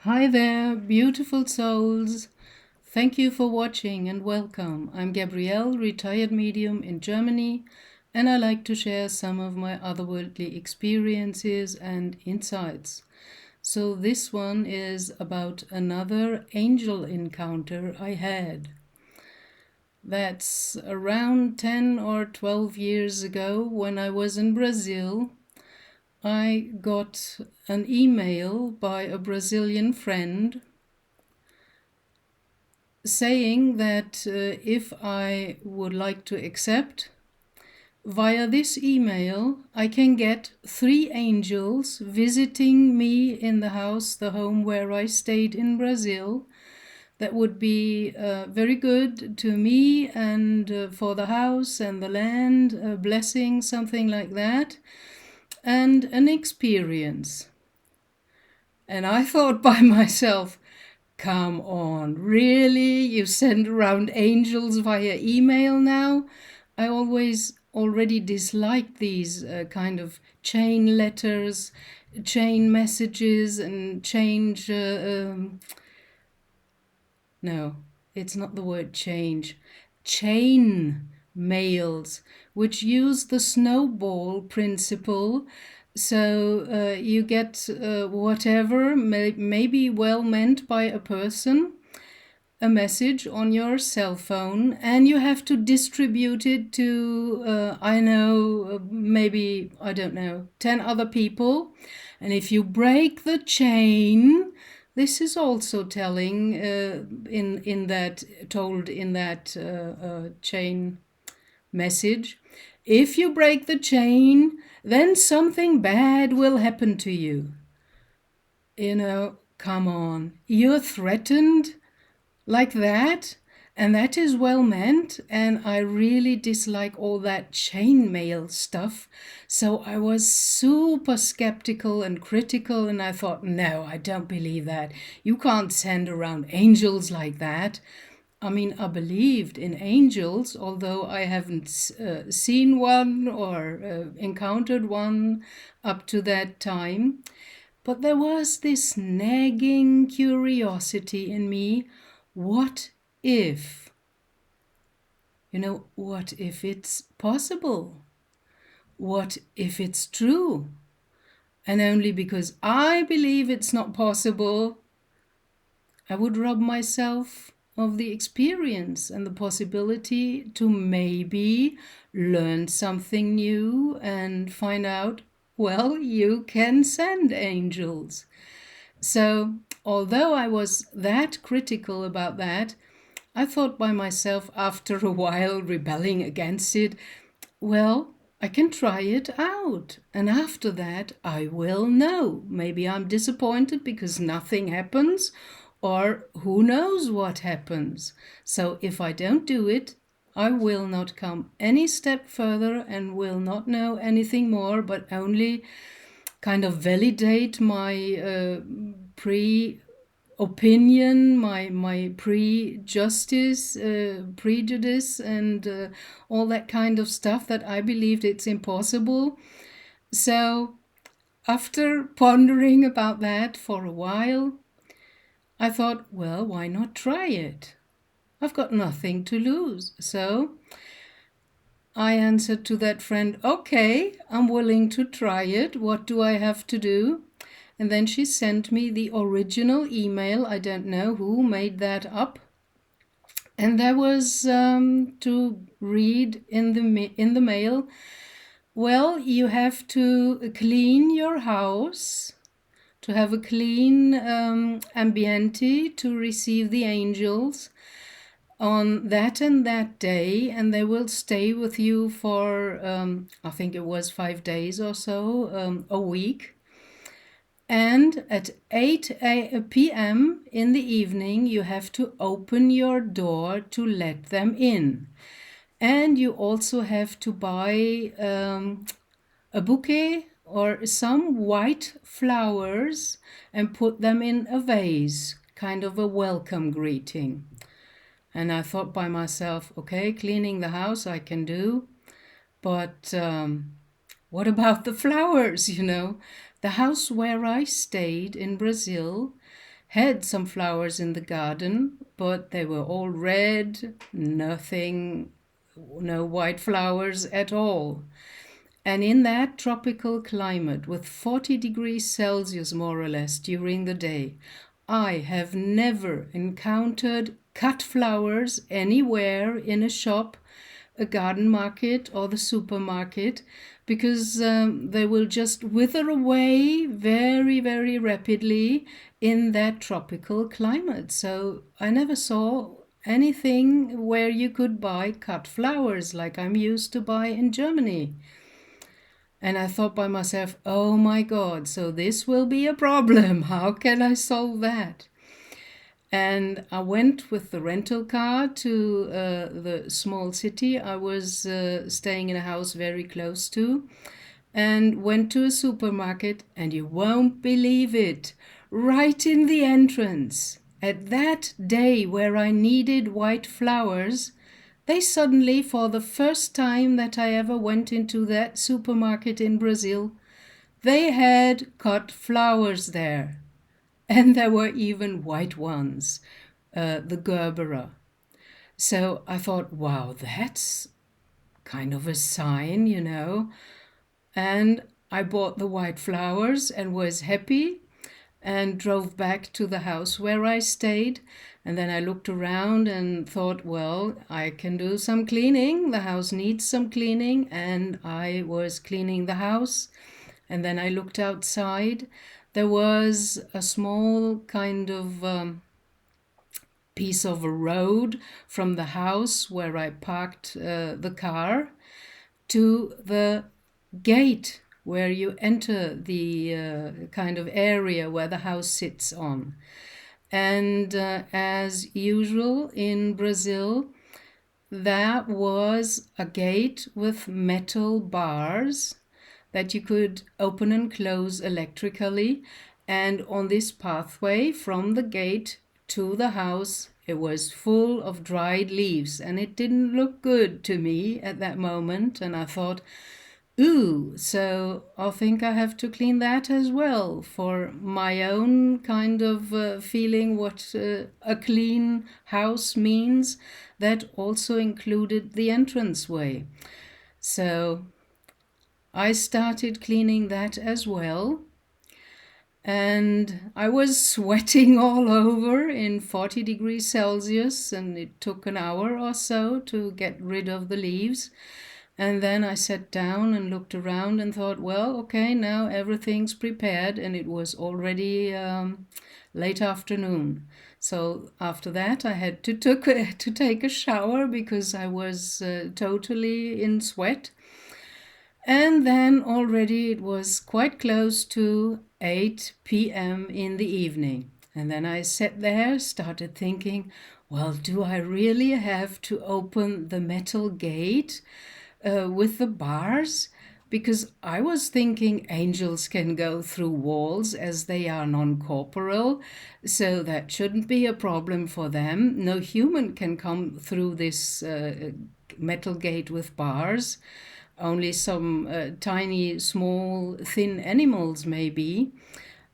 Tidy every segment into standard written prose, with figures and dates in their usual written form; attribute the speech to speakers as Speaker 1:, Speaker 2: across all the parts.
Speaker 1: Hi there, beautiful souls. Thank you for watching and welcome. I'm Gabrielle, retired medium in Germany, and I like to share some of my otherworldly experiences and insights. So this one is about another angel encounter I had. That's around 10 or 12 years ago when I was in Brazil. I got an email by a Brazilian friend saying that if I would like to accept, via this email, I can get 3 angels visiting me in the house, the home where I stayed in Brazil. That would be very good to me and for the house and the land, a blessing, something like that, and an experience. And I thought by myself, come on, really? You send around angels via email now? I already disliked these kind of chain letters, chain messages, and no, it's not the word change. Chain mails, which use the snowball principle. So you get whatever may be well meant by a person, a message on your cell phone, and you have to distribute it to, maybe, I don't know, 10 other people. And if you break the chain, this is also telling in that chain message. If you break the chain, then something bad will happen to you. Come on, you're threatened like that, and that is well meant, and I really dislike all that chainmail stuff. So I was super skeptical and critical, and I thought, no, I don't believe that. You can't send around angels like that. I mean, I believed in angels, although I haven't seen one or encountered one up to that time. But there was this nagging curiosity in me. What if? What if it's possible? What if it's true? And only because I believe it's not possible, I would rob myself of the experience and the possibility to maybe learn something new and find out, well, you can send angels. So, although I was that critical about that, I thought by myself after a while, rebelling against it, well, I can try it out. And after that, I will know. Maybe I'm disappointed because nothing happens, or who knows what happens. So if I don't do it, I will not come any step further and will not know anything more, but only kind of validate my pre-opinion, my prejudice, prejudice, and all that kind of stuff that I believed it's impossible. So after pondering about that for a while, I thought, well, why not try it? I've got nothing to lose. So I answered to that friend, okay, I'm willing to try it. What do I have to do? And then she sent me the original email. I don't know who made that up. And there was to read in the mail, well, you have to clean your house, to have a clean ambiente to receive the angels on that and that day, and they will stay with you for, I think it was 5 days or so, a week. And at 8 p.m. in the evening, you have to open your door to let them in. And you also have to buy a bouquet or some white flowers and put them in a vase, kind of a welcome greeting. And I thought by myself, okay, cleaning the house I can do, but what about the flowers, The house where I stayed in Brazil had some flowers in the garden, but they were all red, nothing, no white flowers at all. And in that tropical climate, with 40 degrees Celsius more or less during the day, I have never encountered cut flowers anywhere in a shop, a garden market, or the supermarket, because they will just wither away very, very rapidly in that tropical climate. So I never saw anything where you could buy cut flowers like I'm used to buy in Germany. And I thought by myself, oh my God, so this will be a problem. How can I solve that? And I went with the rental car to the small city I was staying in a house very close to, and went to a supermarket, and you won't believe it, right in the entrance, at that day where I needed white flowers, they suddenly, for the first time that I ever went into that supermarket in Brazil, they had cut flowers there. And there were even white ones, the gerbera. So I thought, wow, that's kind of a sign, you know. And I bought the white flowers and was happy and drove back to the house where I stayed. And then I looked around and thought, well, I can do some cleaning. The house needs some cleaning. And I was cleaning the house. And then I looked outside. There was a small kind of piece of a road from the house where I parked the car to the gate where you enter the kind of area where the house sits on. And as usual in Brazil, that was a gate with metal bars that you could open and close electrically. And on this pathway from the gate to the house, it was full of dried leaves. And it didn't look good to me at that moment. And I thought, ooh, so I think I have to clean that as well for my own kind of feeling what a clean house means. That also included the entranceway. So I started cleaning that as well. And I was sweating all over in 40 degrees Celsius, and it took an hour or so to get rid of the leaves. And then I sat down and looked around and thought, well, okay, now everything's prepared. And it was already late afternoon. So after that, I had to take a shower because I was totally in sweat. And then already it was quite close to 8 p.m. in the evening. And then I sat there, started thinking, well, do I really have to open the metal gate with the bars? Because I was thinking angels can go through walls as they are non-corporeal, so that shouldn't be a problem for them. No human can come through this metal gate with bars. Only some tiny, small, thin animals maybe.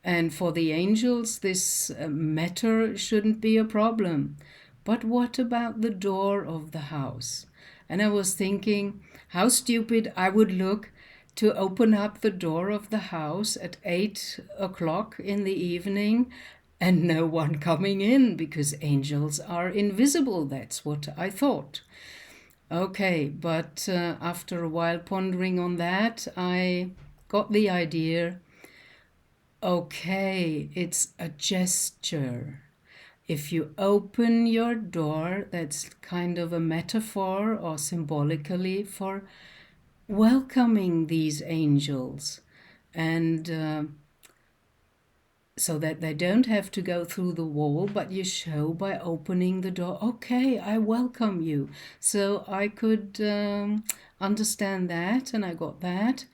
Speaker 1: And for the angels, this matter shouldn't be a problem. But what about the door of the house? And I was thinking how stupid I would look to open up the door of the house at 8 o'clock in the evening and no one coming in, because angels are invisible. That's what I thought. Okay, but after a while pondering on that, I got the idea. Okay, it's a gesture. If you open your door, that's kind of a metaphor or symbolically for welcoming these angels, and so that they don't have to go through the wall, but you show by opening the door, okay, I welcome you. So I could understand that, and I got that.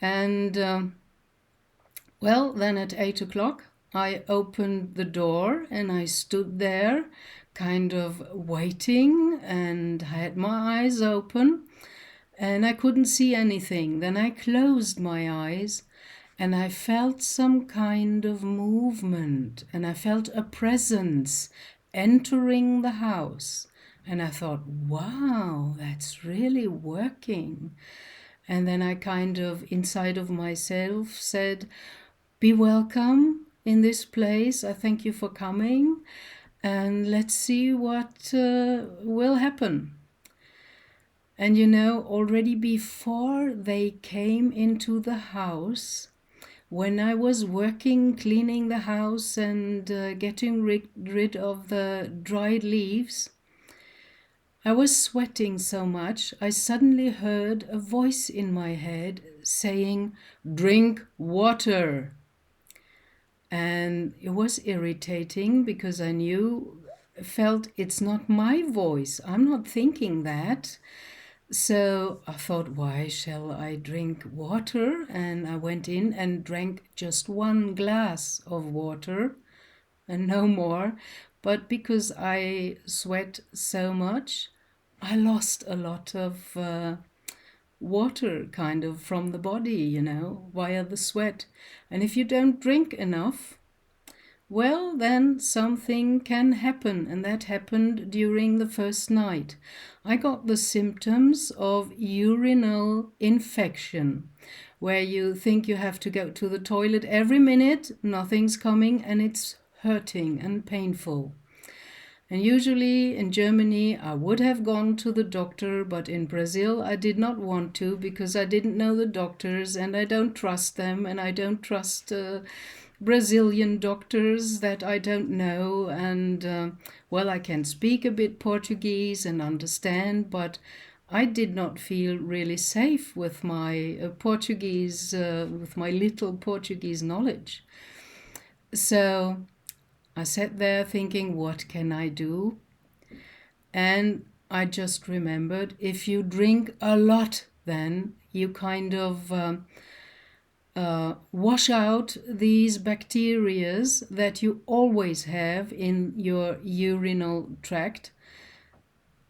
Speaker 1: And well, then at 8 o'clock, I opened the door and I stood there kind of waiting and had my eyes open and I couldn't see anything. Then I closed my eyes and I felt some kind of movement, and I felt a presence entering the house. And I thought, wow, that's really working. And then I kind of, inside of myself, said, be welcome in this place. I thank you for coming. And let's see what will happen. And already before they came into the house, when I was working, cleaning the house and getting rid of the dried leaves, I was sweating so much, I suddenly heard a voice in my head saying, "Drink water." And it was irritating because felt it's not my voice. I'm not thinking that. So I thought, why shall I drink water? And I went in and drank just 1 glass of water and no more. But because I sweat so much, I lost a lot of water kind of from the body, via the sweat. And if you don't drink enough, well, then something can happen, and that happened during the first night. I got the symptoms of urinal infection, where you think you have to go to the toilet every minute, nothing's coming, and it's hurting and painful. And usually in Germany, I would have gone to the doctor, but in Brazil, I did not want to because I didn't know the doctors and I don't trust them, and I don't trust Brazilian doctors that I don't know. And well, I can speak a bit Portuguese and understand, but I did not feel really safe with my Portuguese, with my little Portuguese knowledge. So I sat there thinking, what can I do? And I just remembered, if you drink a lot, then you kind of wash out these bacterias that you always have in your urinal tract.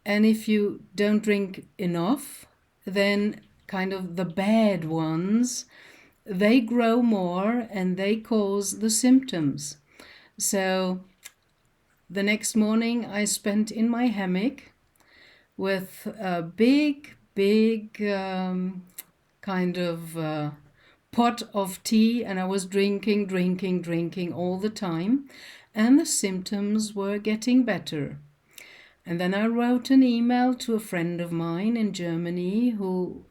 Speaker 1: And if you don't drink enough, then kind of the bad ones, they grow more and they cause the symptoms. So the next morning I spent in my hammock with a big kind of pot of tea, and I was drinking all the time, and the symptoms were getting better. And then I wrote an email to a friend of mine in Germany who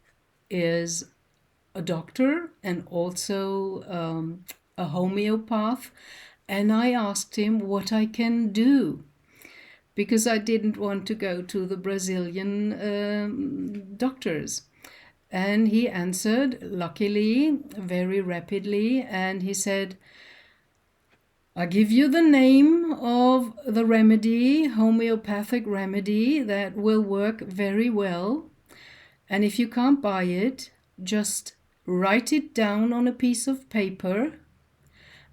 Speaker 1: is a doctor and also a homeopath, and I asked him what I can do, because I didn't want to go to the Brazilian doctors. And he answered, luckily, very rapidly, and he said, I give you the name of the remedy, homeopathic remedy, that will work very well. And if you can't buy it, just write it down on a piece of paper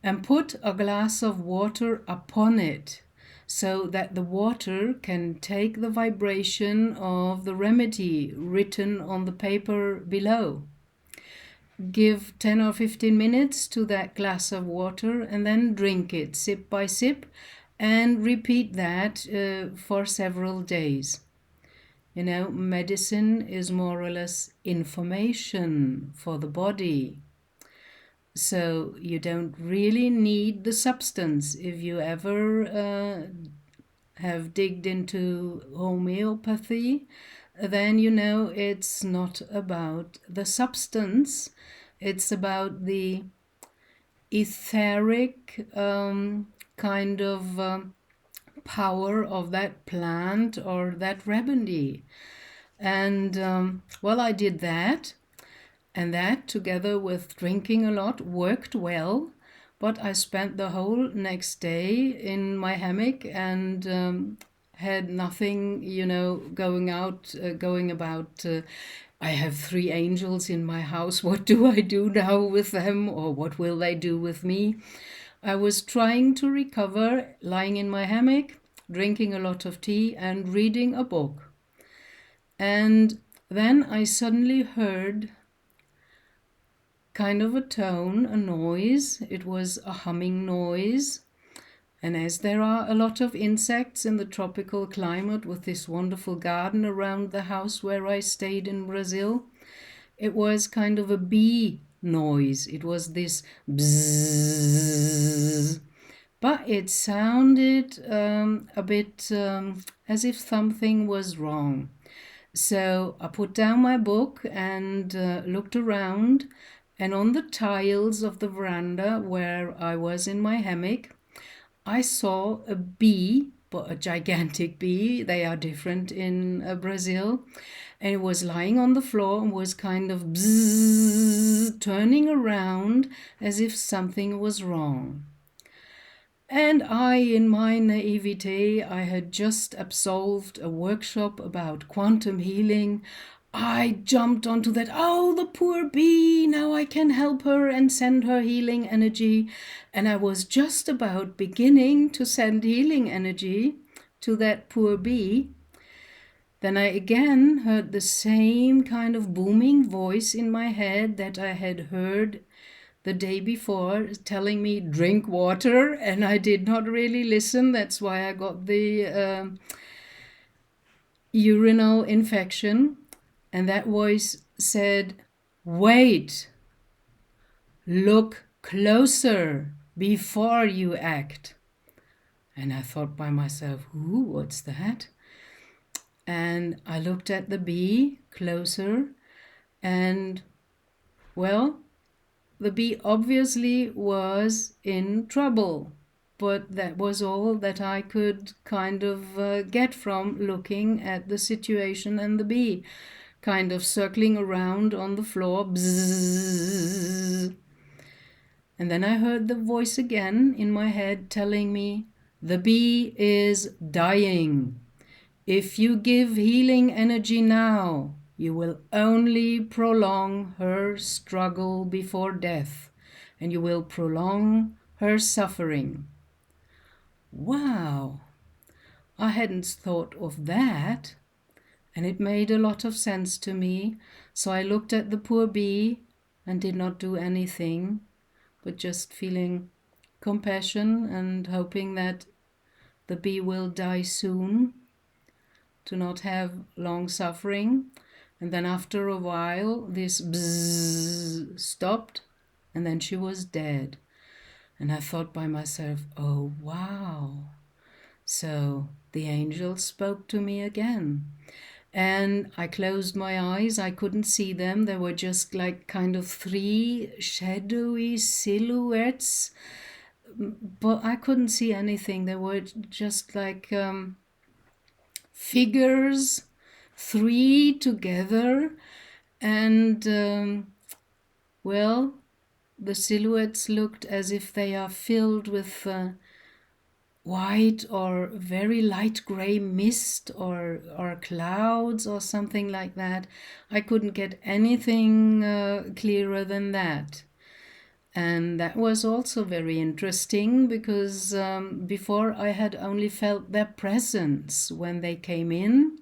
Speaker 1: and put a glass of water upon it, so that the water can take the vibration of the remedy written on the paper below. Give 10 or 15 minutes to that glass of water and then drink it sip by sip, and repeat that for several days. Medicine is more or less information for the body. So you don't really need the substance. If you ever have digged into homeopathy, then it's not about the substance. It's about the etheric kind of power of that plant or that remedy. And well, I did that. And that, together with drinking a lot, worked well. But I spent the whole next day in my hammock and had nothing, going about. I have 3 angels in my house. What do I do now with them? Or what will they do with me? I was trying to recover, lying in my hammock, drinking a lot of tea and reading a book. And then I suddenly heard kind of a tone, a noise. It was a humming noise. And as there are a lot of insects in the tropical climate with this wonderful garden around the house where I stayed in Brazil, it was kind of a bee noise. It was this bzzz, but it sounded a bit as if something was wrong. So I put down my book and looked around, and on the tiles of the veranda where I was in my hammock, I saw a bee, but a gigantic bee. They are different in Brazil. And it was lying on the floor and was kind of bzzz, turning around as if something was wrong. And I, in my naivete, I had just absolved a workshop about quantum healing. I jumped onto that. Oh, the poor bee, now I can help her and send her healing energy. And I was just about beginning to send healing energy to that poor bee. Then I again heard the same kind of booming voice in my head that I had heard the day before, telling me drink water, and I did not really listen. That's why I got the urinal infection. And that voice said, wait, look closer before you act. And I thought by myself, ooh, what's that? And I looked at the bee closer, and well, the bee obviously was in trouble, but that was all that I could kind of get from looking at the situation and the bee kind of circling around on the floor. Bzzz. And then I heard the voice again in my head telling me, the bee is dying. If you give healing energy now, you will only prolong her struggle before death, and you will prolong her suffering. Wow, I hadn't thought of that, and it made a lot of sense to me. So I looked at the poor bee and did not do anything, but just feeling compassion and hoping that the bee will die soon, to not have long suffering. And then after a while, this bzzz stopped, and then she was dead. And I thought by myself, oh wow. So the angel spoke to me again. And I closed my eyes. I couldn't see them. There were just like kind of three shadowy silhouettes, but I couldn't see anything. They were just like figures, three together, and well, the silhouettes looked as if they are filled with white or very light gray mist or clouds or something like that. I couldn't get anything clearer than that. And that was also very interesting because before I had only felt their presence when they came in.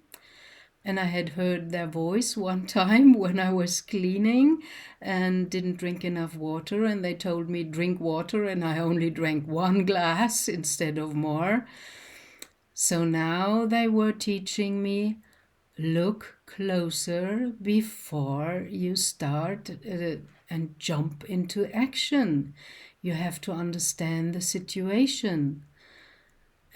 Speaker 1: And I had heard their voice one time when I was cleaning and didn't drink enough water. And they told me, drink water. And I only drank one glass instead of more. So now they were teaching me, look closer before you start and jump into action. You have to understand the situation.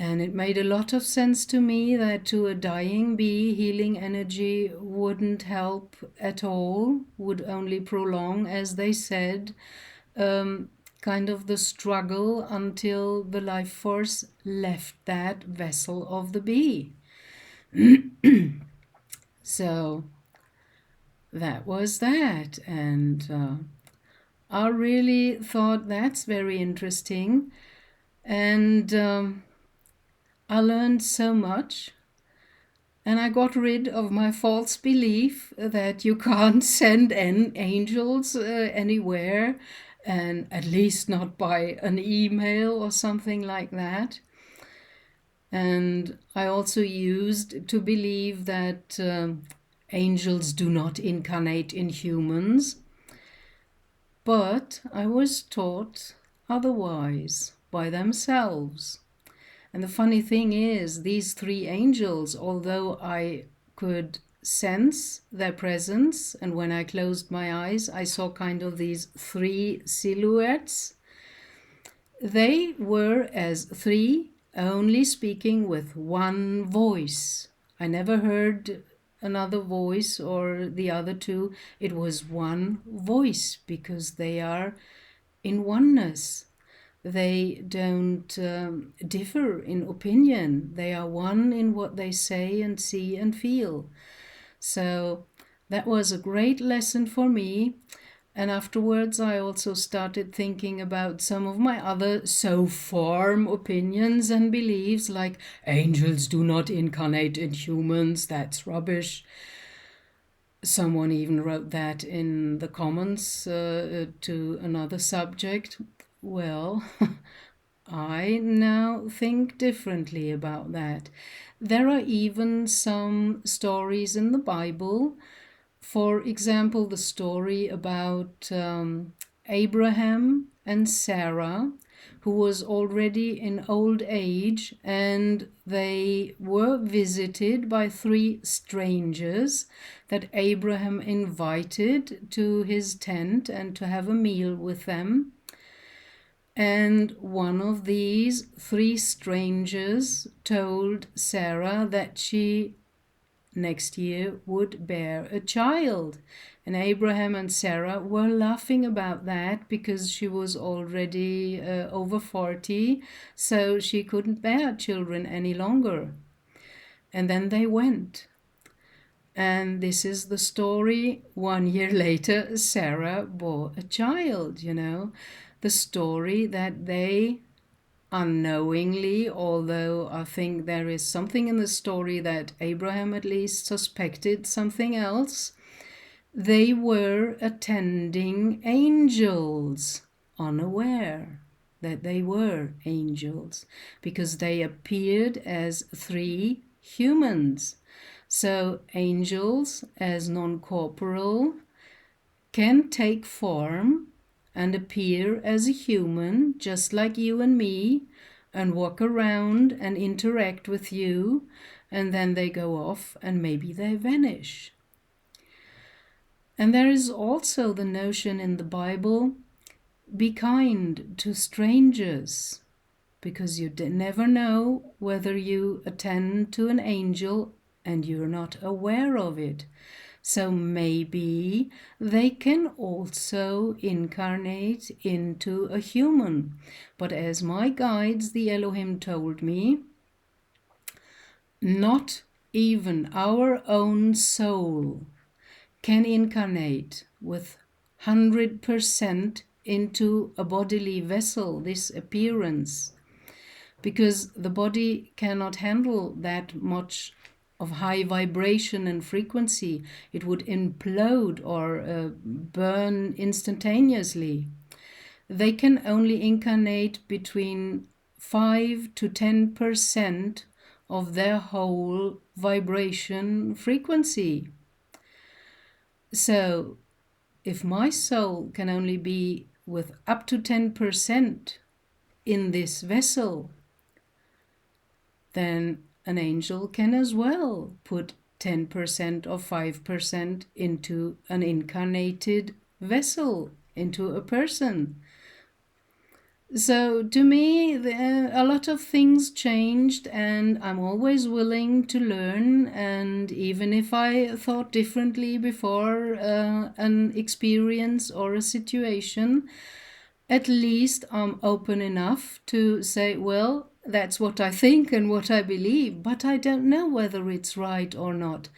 Speaker 1: And it made a lot of sense to me that to a dying bee, healing energy wouldn't help at all, would only prolong, as they said, kind of the struggle until the life force left that vessel of the bee. So that was that. And I really thought that's very interesting. And I learned so much, and I got rid of my false belief that you can't send angels anywhere, and at least not by an email or something like that. And I also used to believe that angels do not incarnate in humans. But I was taught otherwise by themselves. And the funny thing is, these three angels, although I could sense their presence, and when I closed my eyes, I saw kind of these three silhouettes, they were as three, only speaking with one voice. I never heard another voice or the other two. It was one voice because they are in oneness. They don't differ in opinion. They are one in what they say and see and feel. So that was a great lesson for me. And afterwards, I also started thinking about some of my other so firm opinions and beliefs, like angels do not incarnate in humans. That's rubbish. Someone even wrote that in the comments to another subject. Well, I now think differently about that. There are even some stories in the Bible. For example, the story about Abraham and Sarah, who was already in old age, and they were visited by three strangers that Abraham invited to his tent and to have a meal with them. And one of these three strangers told Sarah that she next year would bear a child. And Abraham and Sarah were laughing about that because she was already over 40, so she couldn't bear children any longer. And then they went. And this is the story. 1 year later, Sarah bore a child, The story that they unknowingly, although I think there is something in the story that Abraham at least suspected something else, they were attending angels, unaware that they were angels, because they appeared as three humans. So angels, as non-corporal, can take form and appear as a human, just like you and me, and walk around and interact with you, and then they go off and maybe they vanish. And there is also the notion in the Bible, be kind to strangers, because you never know whether you attend to an angel and you're not aware of it. So maybe they can also incarnate into a human. But as my guides, the Elohim, told me, not even our own soul can incarnate with 100% into a bodily vessel, this appearance, because the body cannot handle that much of high vibration and frequency. It would implode or burn instantaneously. They can only incarnate between 5 to 10% of their whole vibration frequency. So if my soul can only be with up to 10% in this vessel, then an angel can as well put 10% or 5% into an incarnated vessel, into a person. So to me, a lot of things changed, and I'm always willing to learn. And even if I thought differently before an experience or a situation, at least I'm open enough to say, well, that's what I think and what I believe, but I don't know whether it's right or not.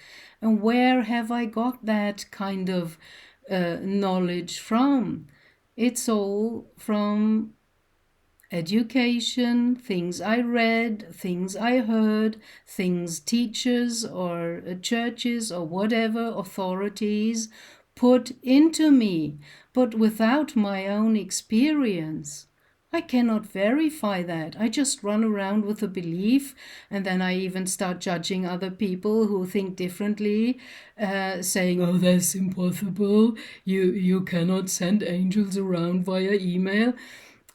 Speaker 1: And where have I got that kind of knowledge from? It's all from education, things I read, things I heard, things teachers or churches or whatever authorities put into me, but without my own experience. I cannot verify that. I just run around with a belief, and then I even start judging other people who think differently, saying, "Oh, that's impossible. You cannot send angels around via email."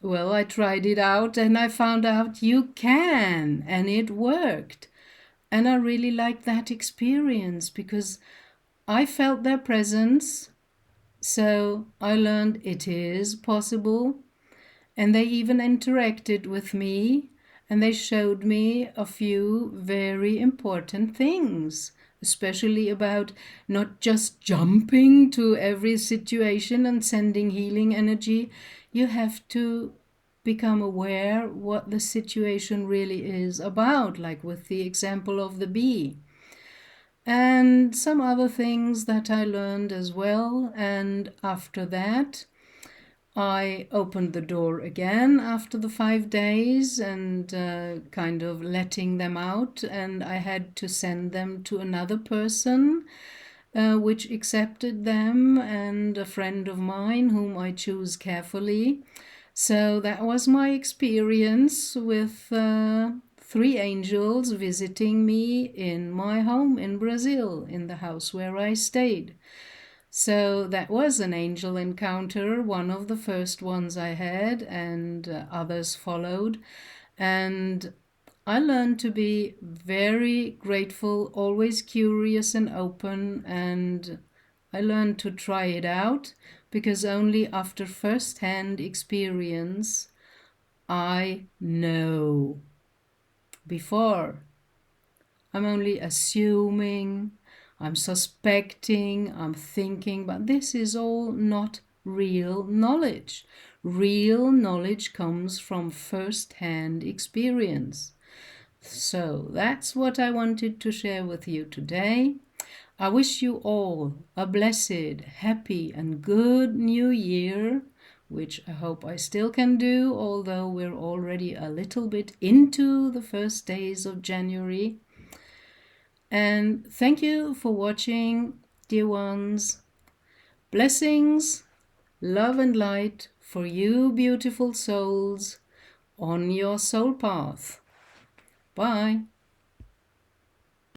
Speaker 1: Well, I tried it out and I found out you can, and it worked. And I really liked that experience because I felt their presence. So I learned it is possible. And they even interacted with me and they showed me a few very important things, especially about not just jumping to every situation and sending healing energy. You have to become aware what the situation really is about, like with the example of the bee. And some other things that I learned as well. And after that, I opened the door again after the 5 days and kind of letting them out, and I had to send them to another person, which accepted them, and a friend of mine whom I choose carefully. So that was my experience with 3 angels visiting me in my home in Brazil, in the house where I stayed. So that was an angel encounter, one of the first ones I had, and others followed. And I learned to be very grateful, always curious and open, and I learned to try it out because only after first-hand experience I know. Before, I'm only assuming, I'm suspecting, I'm thinking, but this is all not real knowledge. Real knowledge comes from first-hand experience. So that's what I wanted to share with you today. I wish you all a blessed, happy, and good new year, which I hope I still can do, although we're already a little bit into the first days of January. And thank you for watching, dear ones. Blessings, love and light for you beautiful souls on your soul path. Bye.